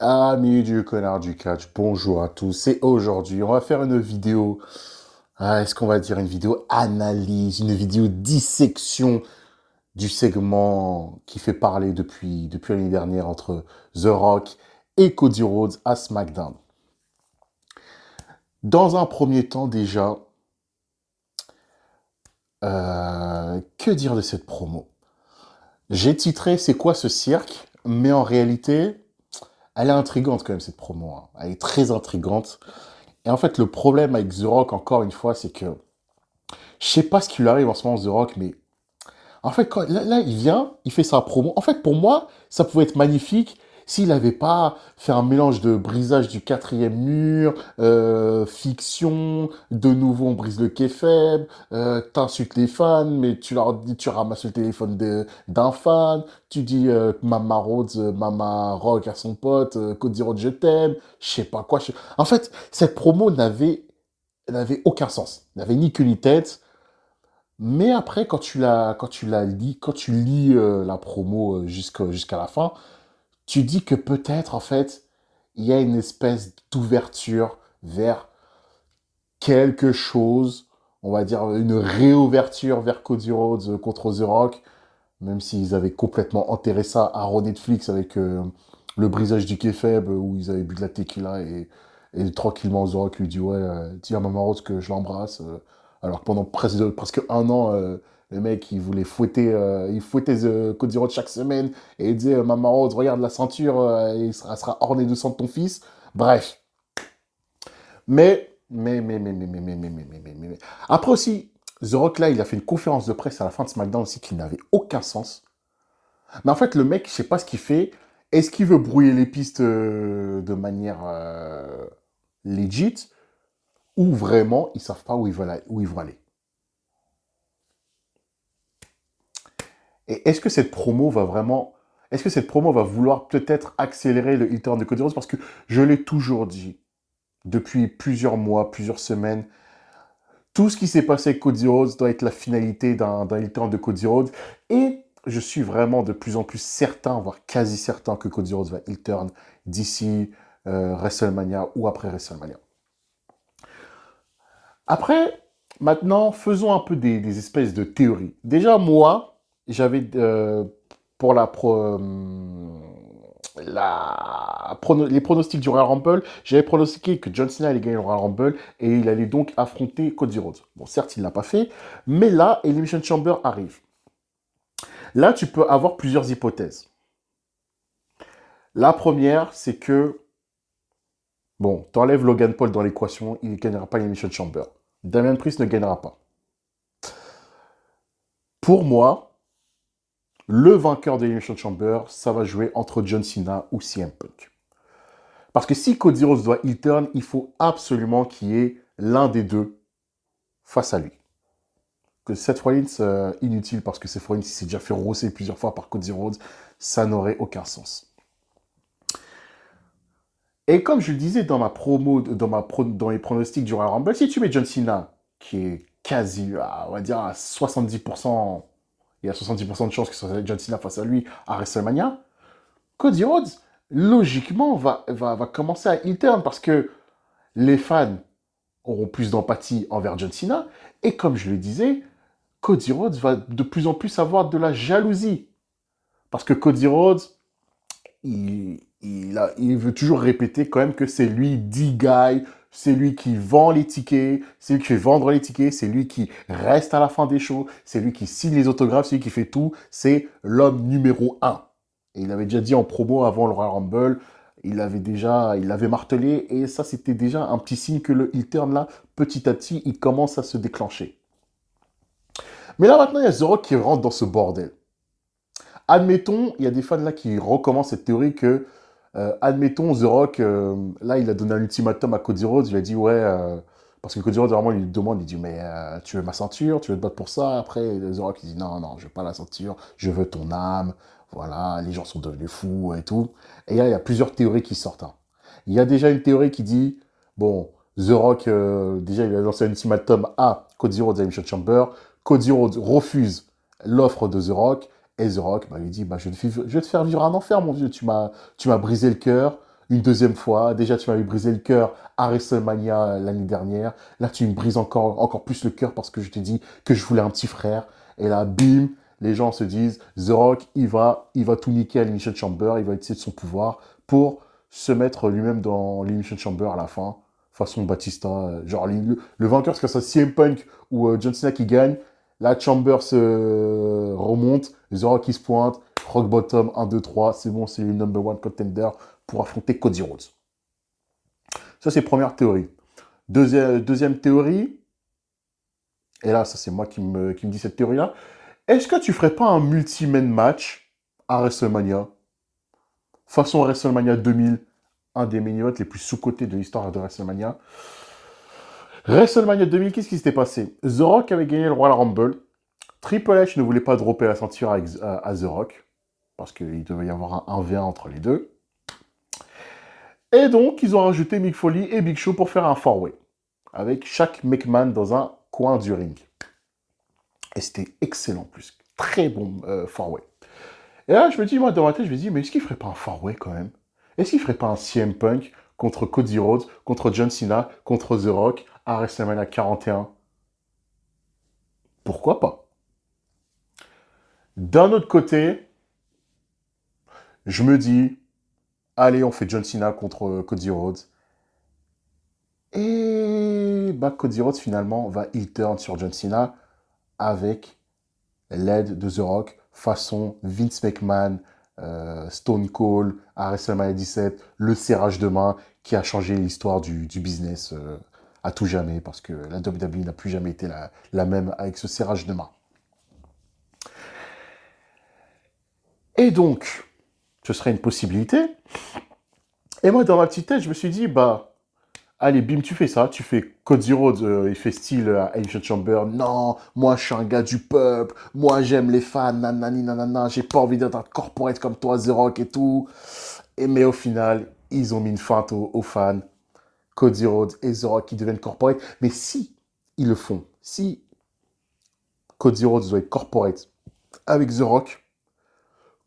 Amis du connard du catch, bonjour à tous. Et aujourd'hui, on va faire une vidéo. Est-ce qu'on va dire une vidéo analyse, une vidéo dissection du segment qui fait parler depuis l'année dernière entre The Rock et Cody Rhodes à SmackDown. Dans un premier temps, déjà, que dire de cette promo? J'ai titré C'est quoi ce cirque? Mais en réalité, elle est intrigante quand même, cette promo, hein. Elle est très intrigante. Et en fait, le problème avec The Rock, encore une fois, c'est que je sais pas ce qui lui arrive en ce moment, The Rock, mais en fait, là, il vient, il fait sa promo. En fait, pour moi, ça pouvait être magnifique s'il n'avait pas fait un mélange de brisage du quatrième mur, fiction, de nouveau on brise le kayfabe, t'insultes les fans, mais tu leur dis, tu ramasses le téléphone d'un fan, tu dis Mama Rhodes, Mama Rock à son pote, Cody Rhodes je t'aime, je sais pas quoi. En fait, cette promo n'avait aucun sens, n'avait ni queue ni tête. Mais après, quand tu lis la promo jusqu'à la fin, tu dis que peut-être, en fait, il y a une espèce d'ouverture vers quelque chose, on va dire une réouverture vers Cody Rhodes contre The Rock, même s'ils avaient complètement enterré ça à Ron Netflix avec le brisage du kayfabe où ils avaient bu de la tequila et tranquillement The Rock lui dit ouais, dis à Maman Rose que je l'embrasse. Alors que pendant presque un an, le mec il fouettait Cody Rhodes chaque semaine et il disait Maman Rose regarde la ceinture, elle sera ornée de sang de ton fils. Bref. Mais. Après aussi, The Rock là, il a fait une conférence de presse à la fin de SmackDown aussi qui n'avait aucun sens. Mais en fait, le mec, je sais pas ce qu'il fait. Est-ce qu'il veut brouiller les pistes de manière legit ou vraiment ils savent pas où ils vont aller? Et est-ce que cette promo va vraiment. Est-ce que cette promo va vouloir peut-être accélérer le heel turn de Cody Rhodes? Parce que je l'ai toujours dit, depuis plusieurs mois, plusieurs semaines, tout ce qui s'est passé avec Cody Rhodes doit être la finalité d'un heel turn de Cody Rhodes. Et je suis vraiment de plus en plus certain, voire quasi certain, que Cody Rhodes va heel turn d'ici WrestleMania ou après WrestleMania. Après, maintenant, faisons un peu des espèces de théories. Déjà, moi, j'avais, pour les pronostics du Royal Rumble, j'avais pronostiqué que John Cena allait gagner le Royal Rumble et il allait donc affronter Cody Rhodes. Bon, certes, il ne l'a pas fait, mais là, Elimination Chamber arrive. Là, tu peux avoir plusieurs hypothèses. La première, c'est que, bon, t'enlèves Logan Paul dans l'équation, il ne gagnera pas l'Elimination Chamber. Damian Priest ne gagnera pas. Pour moi, le vainqueur de l'Elimination Chamber, ça va jouer entre John Cena ou CM Punk. Parce que si Cody Rhodes doit heel turn, il faut absolument qu'il y ait l'un des deux face à lui. Que Seth Rollins, inutile, parce que Seth Rollins s'est déjà fait rosser plusieurs fois par Cody Rhodes, ça n'aurait aucun sens. Et comme je le disais dans ma promo, dans les pronostics du Royal Rumble, si tu mets John Cena, qui est quasi, on va dire, à 70%, il y a 70% de chances que ce soit John Cena face à lui à WrestleMania, Cody Rhodes, logiquement, va commencer à heel turn parce que les fans auront plus d'empathie envers John Cena. Et comme je le disais, Cody Rhodes va de plus en plus avoir de la jalousie. Parce que Cody Rhodes, il veut toujours répéter quand même que c'est lui, the guy, c'est lui qui vend les tickets, c'est lui qui fait vendre les tickets, c'est lui qui reste à la fin des shows, c'est lui qui signe les autographes, c'est lui qui fait tout, c'est l'homme numéro un. Et il avait déjà dit en promo avant le Royal Rumble, il l'avait martelé, et ça c'était déjà un petit signe que le heel turn là, petit à petit, il commence à se déclencher. Mais là maintenant, il y a The Rock qui rentre dans ce bordel. Admettons, il y a des fans là qui recommencent cette théorie que, admettons, The Rock, là, il a donné un ultimatum à Cody Rhodes, il a dit, ouais, parce que Cody Rhodes, vraiment, il lui demande, il dit, mais tu veux ma ceinture, tu veux te battre pour ça? Après, The Rock, il dit, non, non, je veux pas la ceinture, je veux ton âme, voilà, les gens sont devenus fous et tout. Et là, il y a plusieurs théories qui sortent, hein. Il y a déjà une théorie qui dit, bon, The Rock, déjà, il a lancé un ultimatum à Cody Rhodes à Elimination Chamber, Cody Rhodes refuse l'offre de The Rock, et The Rock, bah, il dit, bah, je vais te faire vivre un enfer, mon vieux. Tu m'as brisé le cœur. une deuxième fois. Déjà, tu m'avais brisé le cœur à WrestleMania l'année dernière. Là, tu me brises encore plus le cœur parce que je t'ai dit que je voulais un petit frère. Et là, bim, les gens se disent, The Rock, il va tout niquer à l'Elimination Chamber, il va utiliser de son pouvoir pour se mettre lui-même dans l'Elimination Chamber à la fin, façon Batista. Genre, le vainqueur, c'est que ça CM Punk ou John Cena qui gagne. La Chamber se remonte, The Rock qui se pointe, Rock Bottom 1, 2, 3, c'est bon, c'est le number one contender pour affronter Cody Rhodes. Ça, c'est première théorie. Deuxième théorie, et là, ça c'est moi qui me dis cette théorie-là, est-ce que tu ferais pas un multi-man match à WrestleMania, façon WrestleMania 2000, un des main events les plus sous-cotés de l'histoire de WrestleMania. WrestleMania 2000, qu'est-ce qui s'était passé? The Rock avait gagné le Royal Rumble. Triple H ne voulait pas dropper la ceinture à The Rock, parce qu'il devait y avoir un 1v1 entre les deux. Et donc, ils ont rajouté Mick Foley et Big Show pour faire un four-way, avec chaque McMahon dans un coin du ring. Et c'était excellent, plus. Très bon four-way. Et là, je me dis, moi, dans ma tête, je me dis, mais est-ce qu'il ferait pas un four-way quand même? Est-ce qu'il ferait pas un CM Punk contre Cody Rhodes, contre John Cena, contre The Rock, à WrestleMania 41? Pourquoi pas? D'un autre côté, je me dis, allez, on fait John Cena contre Cody Rhodes. Et bah, Cody Rhodes, finalement, va heel turn sur John Cena avec l'aide de The Rock, façon Vince McMahon, Stone Cold, à WrestleMania 17, le serrage de main qui a changé l'histoire du business à tout jamais, parce que la WWE n'a plus jamais été la même avec ce serrage de main. Et donc, ce serait une possibilité. Et moi, dans ma petite tête, je me suis dit, bah, allez, bim, tu fais ça. Tu fais Cody Rhodes, il fait style à Elimination Chamber. Non, moi, je suis un gars du peuple. Moi, j'aime les fans. Nanani, nanana. J'ai pas envie d'être corporate comme toi, The Rock et tout. Mais au final, ils ont mis une feinte aux fans. Cody Rhodes et The Rock qui deviennent corporate. Mais si ils le font, si Cody Rhodes doit être corporate avec The Rock,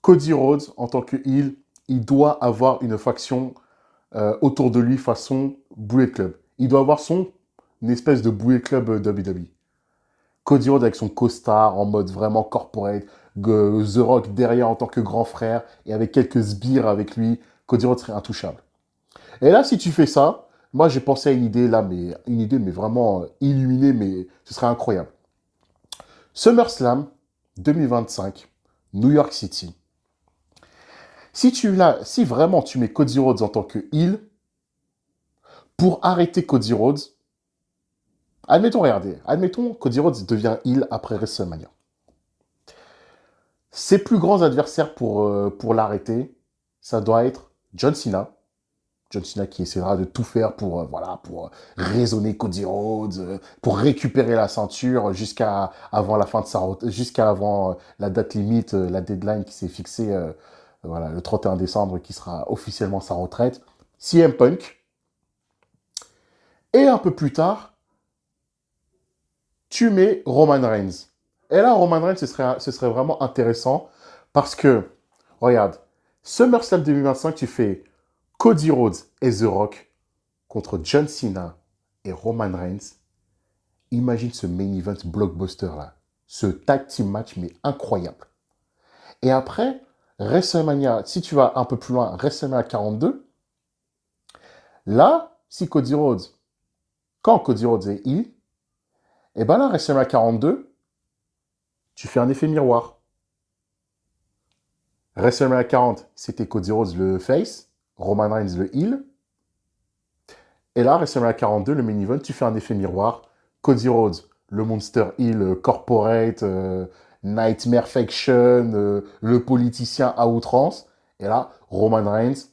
Cody Rhodes, en tant que heel, il doit avoir une faction autour de lui façon Bullet Club. Il doit avoir une espèce de Bullet Club WWE. Cody Rhodes avec son costard en mode vraiment corporate, The Rock derrière en tant que grand frère et avec quelques sbires avec lui, Cody Rhodes serait intouchable. Et là, si tu fais ça, moi j'ai pensé à une idée là, mais une idée mais vraiment illuminée, mais ce serait incroyable. SummerSlam 2025, New York City. Si vraiment tu mets Cody Rhodes en tant que heel, pour arrêter Cody Rhodes, admettons Cody Rhodes devient heel après WrestleMania. Ses plus grands adversaires pour l'arrêter, ça doit être John Cena. John Cena qui essaiera de tout faire pour raisonner Cody Rhodes, pour récupérer la ceinture jusqu'à avant la fin de jusqu'à avant la date limite, la deadline qui s'est fixée, le 31 décembre, qui sera officiellement sa retraite. CM Punk. Et un peu plus tard, tu mets Roman Reigns. Et là, Roman Reigns, ce serait vraiment intéressant parce que, regarde, SummerSlam 2025, tu fais Cody Rhodes et The Rock contre John Cena et Roman Reigns. Imagine ce main event blockbuster là. Ce tag team match, mais incroyable. Et après, WrestleMania, si tu vas un peu plus loin, WrestleMania 42, là, quand Cody Rhodes est heel, et ben là, WrestleMania 42, tu fais un effet miroir. WrestleMania 40, c'était Cody Rhodes le face, Roman Reigns le heel. Et là, WrestleMania 42, le main event, tu fais un effet miroir. Cody Rhodes, le monster heel corporate, Nightmare Faction, le politicien à outrance. Et là, Roman Reigns,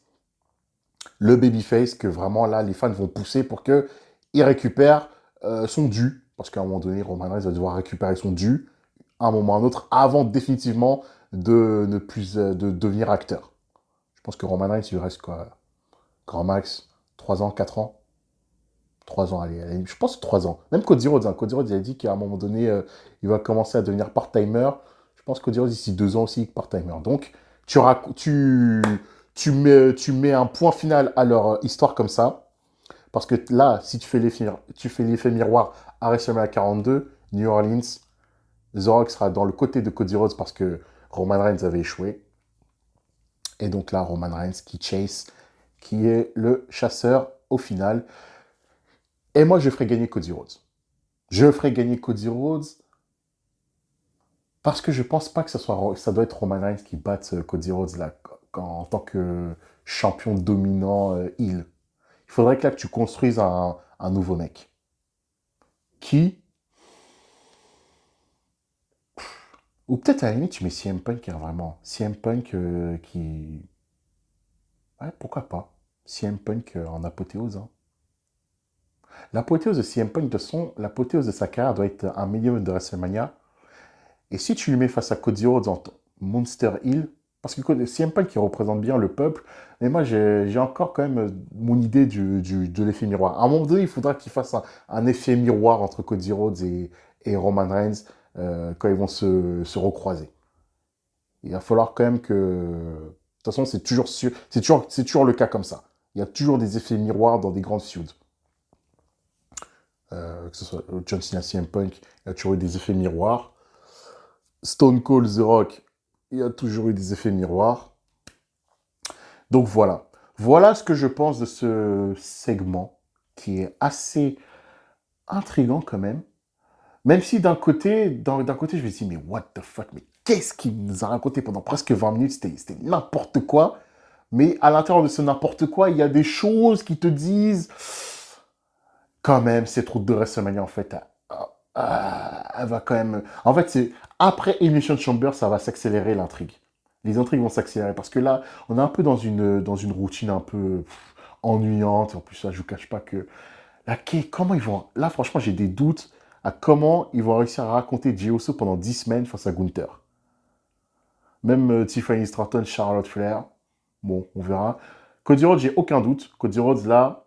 le babyface que vraiment là, les fans vont pousser pour qu'il récupère son dû. Parce qu'à un moment donné, Roman Reigns va devoir récupérer son dû, à un moment ou à un autre, avant définitivement de ne plus de devenir acteur. Je pense que Roman Reigns, il lui reste quoi? Grand max, 3 ans, 4 ans. 3 ans, allez, je pense 3 ans. Même Cody Rhodes, Cody Rhodes, il a dit qu'à un moment donné, il va commencer à devenir part-timer. Je pense que Cody Rhodes, d'ici 2 ans aussi, part-timer. Donc, tu tu mets un point final à leur histoire comme ça. Parce que là, si tu fais l'effet miroir à WrestleMania 42, New Orleans, The Rock sera dans le côté de Cody Rhodes parce que Roman Reigns avait échoué. Et donc là, Roman Reigns qui chase, qui est le chasseur au final. Et moi, je ferai gagner Cody Rhodes. Je ferai gagner Cody Rhodes parce que je pense pas que ça doit être Roman Reigns qui batte Cody Rhodes là, en tant que champion dominant heel. Il faudrait que là que tu construises un nouveau mec. Qui, ou peut-être à la limite tu mets CM Punk hein, vraiment. CM Punk qui... Ouais, pourquoi pas. CM Punk en apothéose. Hein. L'apothéose de CM Punk, de son, l'apothéose de sa carrière doit être un minimum de WrestleMania. Et si tu le mets face à Cody Rhodes en Monster Hill, parce que CM Punk qui représente bien le peuple, mais moi j'ai encore quand même mon idée de l'effet miroir. À un moment donné, il faudra qu'il fasse un effet miroir entre Cody Rhodes et Roman Reigns quand ils vont se recroiser. Il va falloir quand même que... De toute façon, c'est toujours le cas comme ça. Il y a toujours des effets miroirs dans des grandes feuds. Que ce soit John Cena, CM Punk, il y a toujours eu des effets miroirs. Stone Cold, The Rock, il y a toujours eu des effets miroirs. Donc voilà. Voilà ce que je pense de ce segment qui est assez intriguant quand même. Même si d'un côté, d'un côté, je me dis, mais what the fuck, mais qu'est-ce qu'il nous a raconté pendant presque 20 minutes, c'était n'importe quoi. Mais à l'intérieur de ce n'importe quoi, il y a des choses qui te disent, quand même, c'est trop de WrestleMania en fait. Elle va quand même. En fait, c'est après Elimination Chamber, ça va s'accélérer l'intrigue. Les intrigues vont s'accélérer parce que là, on est un peu dans une routine un peu ennuyante. Et en plus, là, je vous cache pas que là, comment ils vont. Là, franchement, j'ai des doutes à comment ils vont réussir à raconter Jey Uso pendant 10 semaines face à Gunther. Même Tiffany Stratton, Charlotte Flair. Bon, on verra. Cody Rhodes, j'ai aucun doute. Cody Rhodes, là,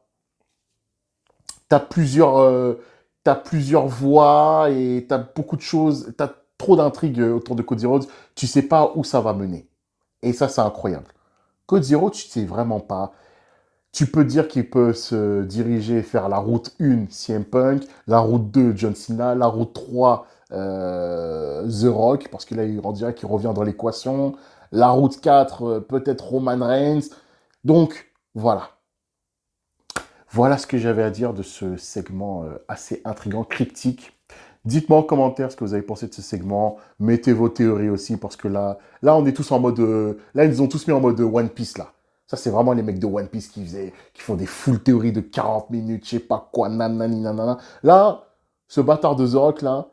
t'as plusieurs, t'as plusieurs voix et t'as beaucoup de choses, t'as trop d'intrigues autour de Cody Rhodes, tu sais pas où ça va mener. Et ça, c'est incroyable. Cody Rhodes, tu sais vraiment pas. Tu peux dire qu'il peut se diriger, faire la route 1, CM Punk, la route 2, John Cena, la route 3, The Rock, parce que là, on dirait qu'il revient dans l'équation, la route 4, peut-être Roman Reigns. Donc, voilà. Voilà ce que j'avais à dire de ce segment assez intriguant, cryptique. Dites-moi en commentaire ce que vous avez pensé de ce segment. Mettez vos théories aussi, parce que là on est tous en mode... là, ils ont tous mis en mode One Piece, là. Ça, c'est vraiment les mecs de One Piece qui font des full théories de 40 minutes, je sais pas quoi, nanani, nanana. Là, ce bâtard de The Rock, là,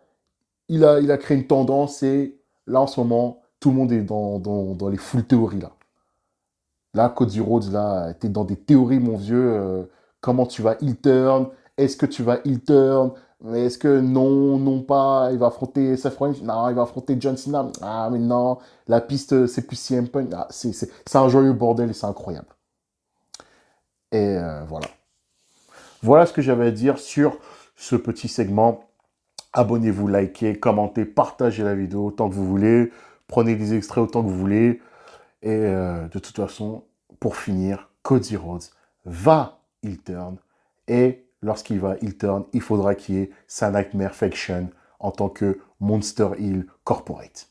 il a créé une tendance et là, en ce moment, tout le monde est dans les full théories, là. Là, Cody Rhodes, là, t'es dans des théories, mon vieux. Comment tu vas heel turn? Est-ce que tu vas heel turn? Mais est-ce que non, non pas? Il va affronter Seth Rollins? Non, il va affronter John Cena? Ah, mais non. La piste, c'est plus CM Punk. Ah, c'est un joyeux bordel et c'est incroyable. Et voilà. Voilà ce que j'avais à dire sur ce petit segment. Abonnez-vous, likez, commentez, partagez la vidéo autant que vous voulez. Prenez des extraits autant que vous voulez. Et de toute façon, pour finir, Cody Rhodes va heel turn. Et lorsqu'il va heel turn, il faudra qu'il y ait sa Nightmare Faction en tant que Monster Heel Corporate.